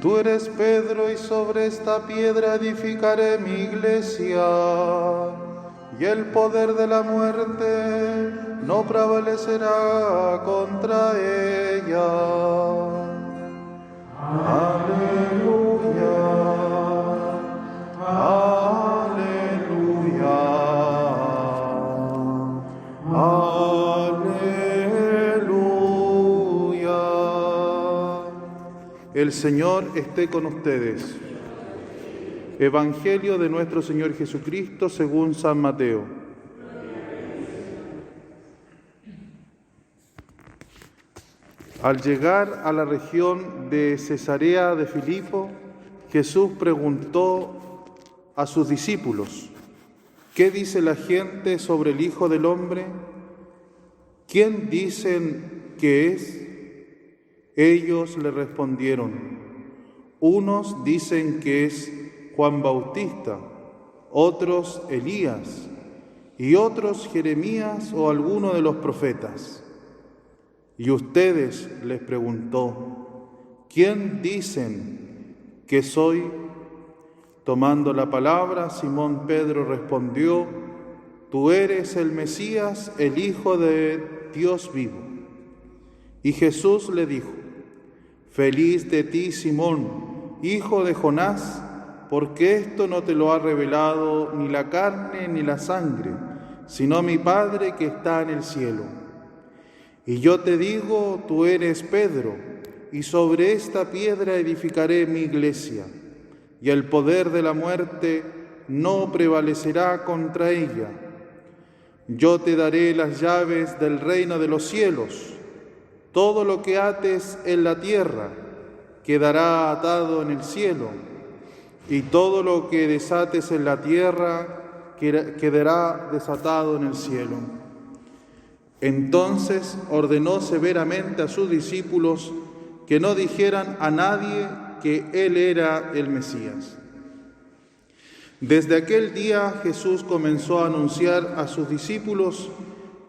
Tú eres Pedro, y sobre esta piedra edificaré mi iglesia, y el poder de la muerte no prevalecerá contra ella. Aleluya, aleluya, aleluya. El Señor esté con ustedes. Evangelio de nuestro Señor Jesucristo según San Mateo. Al llegar a la región de Cesarea de Filipo, Jesús preguntó a sus discípulos: ¿qué dice la gente sobre el Hijo del Hombre? ¿Quién dicen que es? Ellos le respondieron: unos dicen que es Juan Bautista, otros Elías, y otros Jeremías o alguno de los profetas. Y ustedes, les preguntó, ¿quién dicen que soy? Tomando la palabra, Simón Pedro respondió: tú eres el Mesías, el Hijo de Dios vivo. Y Jesús le dijo: feliz de ti, Simón, hijo de Jonás, porque esto no te lo ha revelado ni la carne ni la sangre, sino mi Padre que está en el cielo. Y yo te digo, tú eres Pedro, y sobre esta piedra edificaré mi iglesia, y el poder de la muerte no prevalecerá contra ella. Yo te daré las llaves del reino de los cielos. Todo lo que ates en la tierra quedará atado en el cielo, y todo lo que desates en la tierra quedará desatado en el cielo. Entonces ordenó severamente a sus discípulos que no dijeran a nadie que él era el Mesías. Desde aquel día Jesús comenzó a anunciar a sus discípulos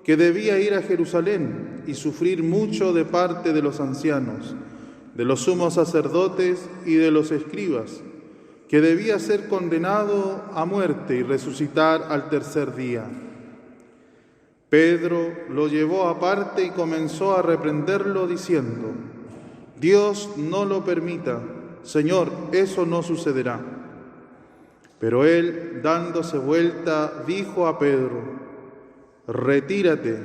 que debía ir a Jerusalén y sufrir mucho de parte de los ancianos, de los sumos sacerdotes y de los escribas, que debía ser condenado a muerte y resucitar al tercer día. Pedro lo llevó aparte y comenzó a reprenderlo diciendo: Dios no lo permita, Señor, eso no sucederá. Pero él, dándose vuelta, dijo a Pedro: retírate,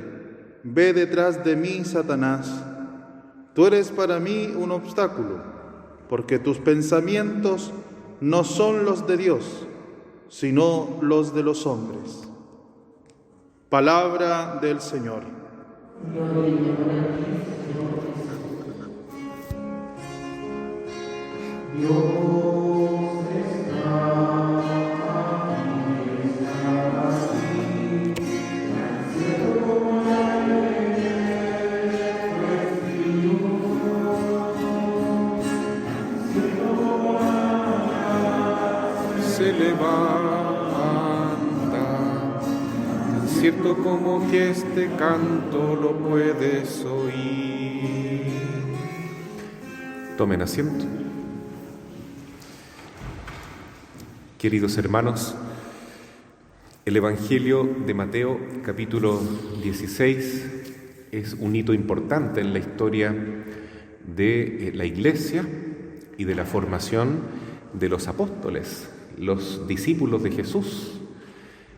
ve detrás de mí, Satanás. Tú eres para mí un obstáculo, porque tus pensamientos no son los de Dios, sino los de los hombres. Palabra del Señor. Se levanta, tan cierto como que este canto lo puedes oír. Tomen asiento. Queridos hermanos, el Evangelio de Mateo, capítulo 16, es un hito importante en la historia de la Iglesia y de la formación de los apóstoles, los discípulos de Jesús,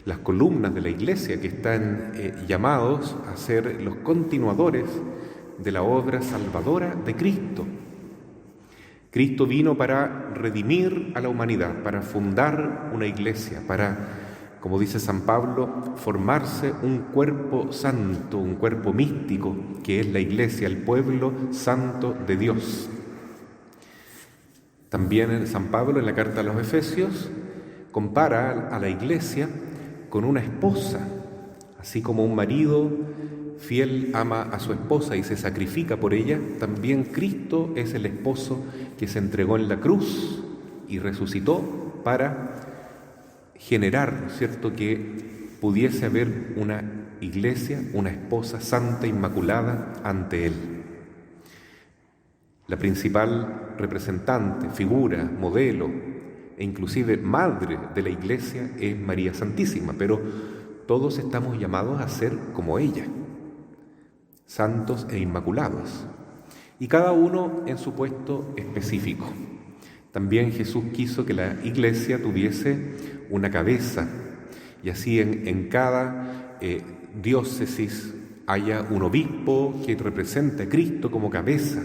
las columnas de la Iglesia que están llamados a ser los continuadores de la obra salvadora de Cristo. Cristo vino para redimir a la humanidad, para fundar una iglesia, para, como dice San Pablo, formarse un cuerpo santo, un cuerpo místico, que es la iglesia, el pueblo santo de Dios. También San Pablo, en la carta a los Efesios, compara a la iglesia con una esposa, así como un marido fiel ama a su esposa y se sacrifica por ella. También Cristo es el esposo que se entregó en la cruz y resucitó para generar, ¿cierto?, que pudiese haber una iglesia, una esposa santa, inmaculada ante Él. La principal representante, figura, modelo e inclusive madre de la iglesia es María Santísima, pero todos estamos llamados a ser como ella, santos e inmaculados, y cada uno en su puesto específico. También Jesús quiso que la iglesia tuviese una cabeza, y así en cada diócesis haya un obispo que represente a Cristo como cabeza,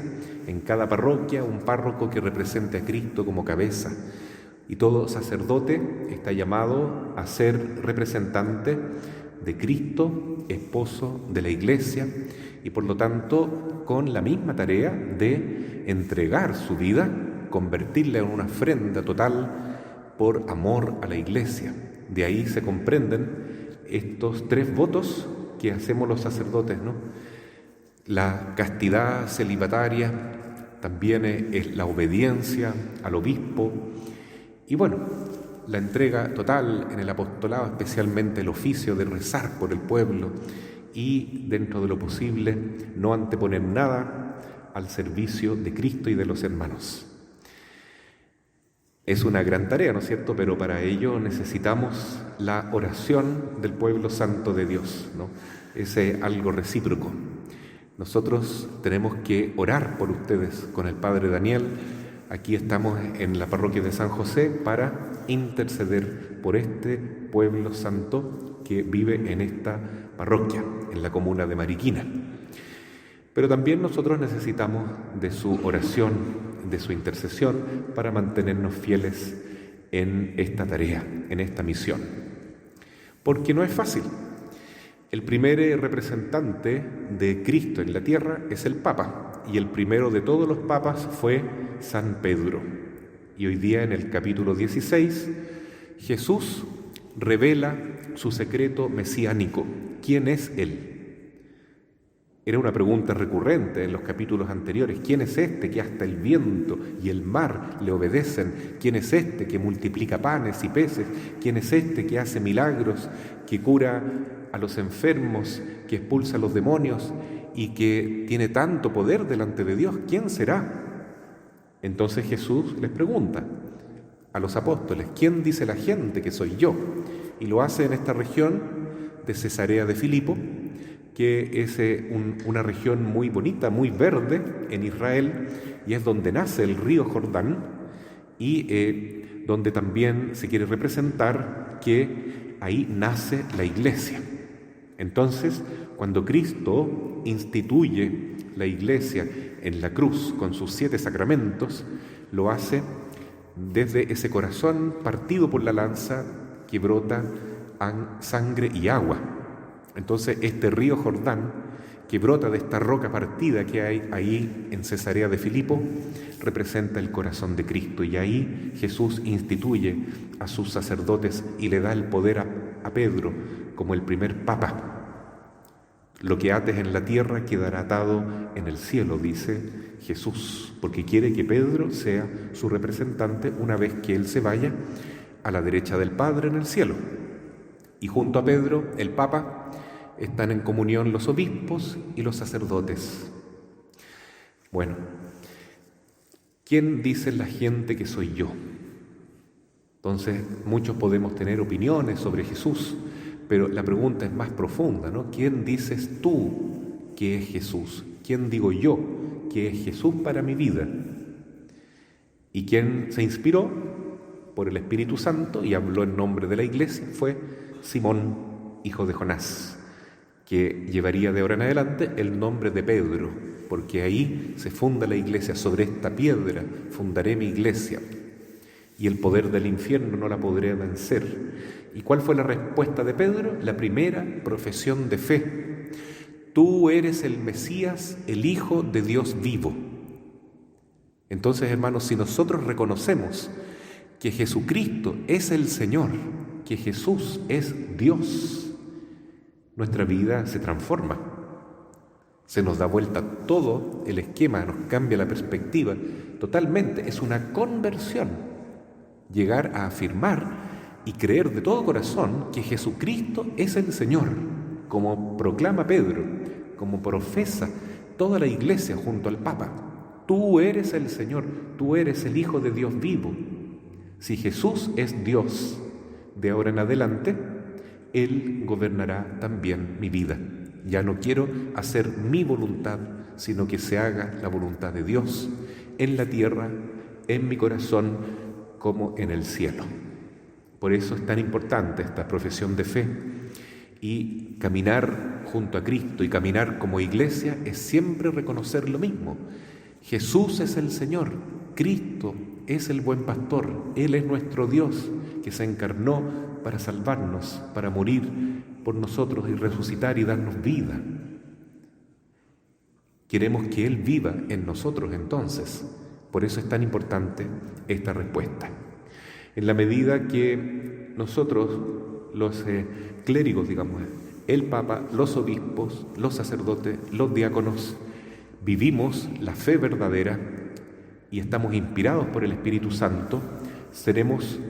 en cada parroquia un párroco que represente a Cristo como cabeza, y todo sacerdote está llamado a ser representante de Cristo, esposo de la iglesia, y por lo tanto con la misma tarea de entregar su vida, convertirla en una ofrenda total por amor a la iglesia. De ahí se comprenden estos 3 votos que hacemos los sacerdotes, ¿no? La castidad celibataria, también es la obediencia al obispo, y bueno, la entrega total en el apostolado, especialmente el oficio de rezar por el pueblo y, dentro de lo posible, no anteponer nada al servicio de Cristo y de los hermanos. Es una gran tarea, ¿no es cierto? Pero para ello necesitamos la oración del pueblo santo de Dios, ¿no? Es algo recíproco. Nosotros tenemos que orar por ustedes con el Padre Daniel. Aquí estamos en la parroquia de San José para interceder por este pueblo santo que vive en esta parroquia, en la comuna de Mariquina. Pero también nosotros necesitamos de su oración, de su intercesión, para mantenernos fieles en esta tarea, en esta misión. Porque no es fácil. El primer representante de Cristo en la tierra es el Papa, y el primero de todos los papas fue San Pedro. Y hoy día, en el capítulo 16, Jesús revela su secreto mesiánico. ¿Quién es Él? Era una pregunta recurrente en los capítulos anteriores. ¿Quién es este que hasta el viento y el mar le obedecen? ¿Quién es este que multiplica panes y peces? ¿Quién es este que hace milagros, que cura a los enfermos, que expulsa a los demonios y que tiene tanto poder delante de Dios? ¿Quién será? Entonces Jesús les pregunta a los apóstoles: ¿quién dice la gente que soy yo? Y lo hace en esta región de Cesarea de Filipo, que es una región muy bonita, muy verde en Israel, y es donde nace el río Jordán, y donde también se quiere representar que ahí nace la iglesia. Entonces, cuando Cristo instituye la iglesia en la cruz con sus 7 sacramentos, lo hace desde ese corazón partido por la lanza que brota sangre y agua. Entonces, este río Jordán, que brota de esta roca partida que hay ahí en Cesarea de Filipo, representa el corazón de Cristo, y ahí Jesús instituye a sus sacerdotes y le da el poder a Pedro como el primer papa. Lo que ates en la tierra quedará atado en el cielo, dice Jesús, porque quiere que Pedro sea su representante una vez que él se vaya a la derecha del Padre en el cielo. Y junto a Pedro, el Papa, están en comunión los obispos y los sacerdotes. Bueno, ¿quién dice la gente que soy yo? Entonces, muchos podemos tener opiniones sobre Jesús, pero la pregunta es más profunda, ¿no? ¿Quién dices tú que es Jesús? ¿Quién digo yo que es Jesús para mi vida? Y quien se inspiró por el Espíritu Santo y habló en nombre de la Iglesia fue Simón, hijo de Jonás, que llevaría de ahora en adelante el nombre de Pedro, porque ahí se funda la Iglesia. Sobre esta piedra fundaré mi Iglesia, y el poder del infierno no la podré vencer. ¿Y cuál fue la respuesta de Pedro? La primera profesión de fe: tú eres el Mesías, el Hijo de Dios vivo. Entonces, hermanos, si nosotros reconocemos que Jesucristo es el Señor, que Jesús es Dios, nuestra vida se transforma. Se nos da vuelta todo el esquema, nos cambia la perspectiva totalmente. Es una conversión llegar a afirmar y creer de todo corazón que Jesucristo es el Señor, como proclama Pedro, como profesa toda la Iglesia junto al Papa. Tú eres el Señor, tú eres el Hijo de Dios vivo. Si Jesús es Dios de ahora en adelante, Él gobernará también mi vida. Ya no quiero hacer mi voluntad, sino que se haga la voluntad de Dios en la tierra, en mi corazón, como en el cielo. Por eso es tan importante esta profesión de fe, y caminar junto a Cristo y caminar como iglesia es siempre reconocer lo mismo. Jesús es el Señor, Cristo es el buen pastor, Él es nuestro Dios que se encarnó para salvarnos, para morir por nosotros y resucitar y darnos vida. Queremos que Él viva en nosotros entonces. Por eso es tan importante esta respuesta. En la medida que nosotros, los clérigos, digamos, el Papa, los obispos, los sacerdotes, los diáconos, vivimos la fe verdadera y estamos inspirados por el Espíritu Santo, seremos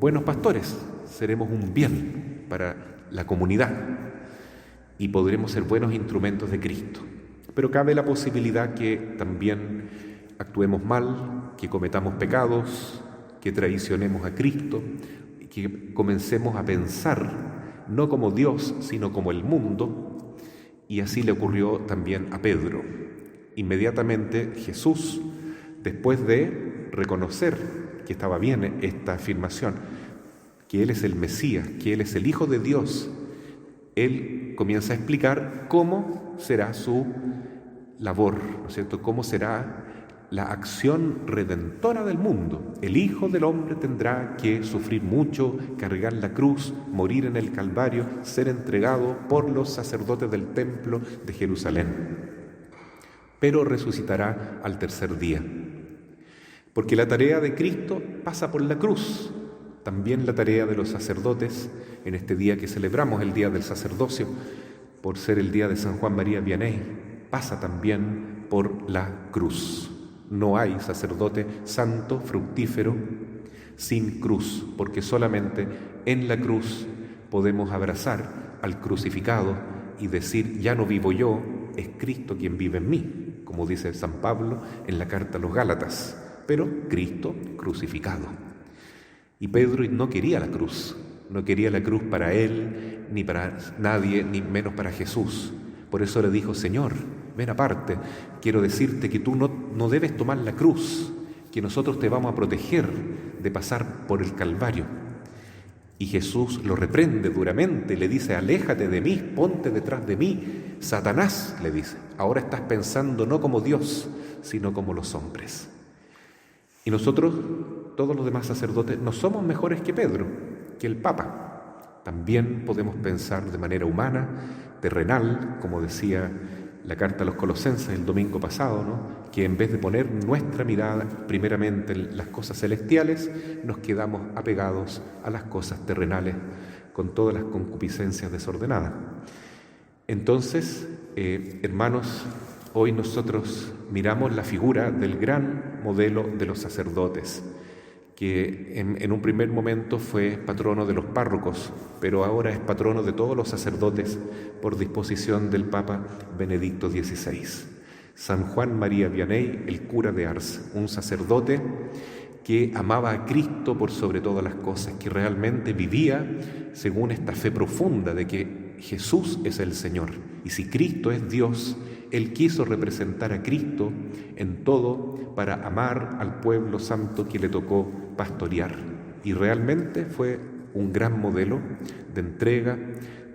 buenos pastores, seremos un bien para la comunidad y podremos ser buenos instrumentos de Cristo. Pero cabe la posibilidad que también actuemos mal, que cometamos pecados, que traicionemos a Cristo, que comencemos a pensar no como Dios, sino como el mundo, y así le ocurrió también a Pedro. Inmediatamente Jesús, después de reconocer que estaba bien esta afirmación, que Él es el Mesías, que Él es el Hijo de Dios, Él comienza a explicar cómo será su labor, ¿no es cierto?, cómo será la acción redentora del mundo. El Hijo del Hombre tendrá que sufrir mucho, cargar la cruz, morir en el Calvario, ser entregado por los sacerdotes del templo de Jerusalén. Pero resucitará al tercer día. Porque la tarea de Cristo pasa por la cruz. También la tarea de los sacerdotes, en este día que celebramos, el Día del Sacerdocio, por ser el día de San Juan María Vianney, pasa también por la cruz. No hay sacerdote santo, fructífero, sin cruz, porque solamente en la cruz podemos abrazar al crucificado y decir, ya no vivo yo, es Cristo quien vive en mí, como dice San Pablo en la carta a los Gálatas, pero Cristo crucificado. Y Pedro no quería la cruz, no quería la cruz para él, ni para nadie, ni menos para Jesús. Por eso le dijo, Señor, ven aparte, quiero decirte que tú no debes tomar la cruz, que nosotros te vamos a proteger de pasar por el Calvario. Y Jesús lo reprende duramente, le dice, aléjate de mí, ponte detrás de mí. Satanás, le dice, ahora estás pensando no como Dios, sino como los hombres. Y nosotros, todos los demás sacerdotes, no somos mejores que Pedro, que el Papa. También podemos pensar de manera humana, terrenal, como decía la carta a los Colosenses el domingo pasado, ¿no?, que en vez de poner nuestra mirada primeramente en las cosas celestiales, nos quedamos apegados a las cosas terrenales con todas las concupiscencias desordenadas. Entonces, hermanos, hoy nosotros miramos la figura del gran modelo de los sacerdotes, que en un primer momento fue patrono de los párrocos, pero ahora es patrono de todos los sacerdotes por disposición del Papa Benedicto XVI. San Juan María Vianney, el cura de Ars, un sacerdote que amaba a Cristo por sobre todas las cosas, que realmente vivía según esta fe profunda de que Jesús es el Señor. Y si Cristo es Dios, Él quiso representar a Cristo en todo para amar al pueblo santo que le tocó pastorear. Y realmente fue un gran modelo de entrega,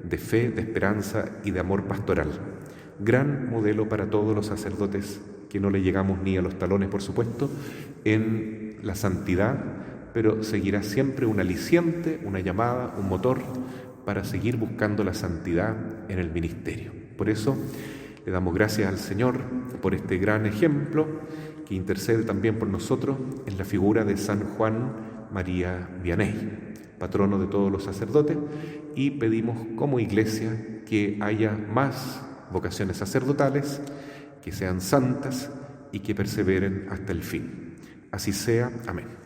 de fe, de esperanza y de amor pastoral. Gran modelo para todos los sacerdotes que no le llegamos ni a los talones, por supuesto, en la santidad, pero seguirá siempre un aliciente, una llamada, un motor para seguir buscando la santidad en el ministerio. Por eso le damos gracias al Señor por este gran ejemplo que intercede también por nosotros en la figura de San Juan María Vianney, patrono de todos los sacerdotes, y pedimos como Iglesia que haya más vocaciones sacerdotales, que sean santas y que perseveren hasta el fin. Así sea. Amén.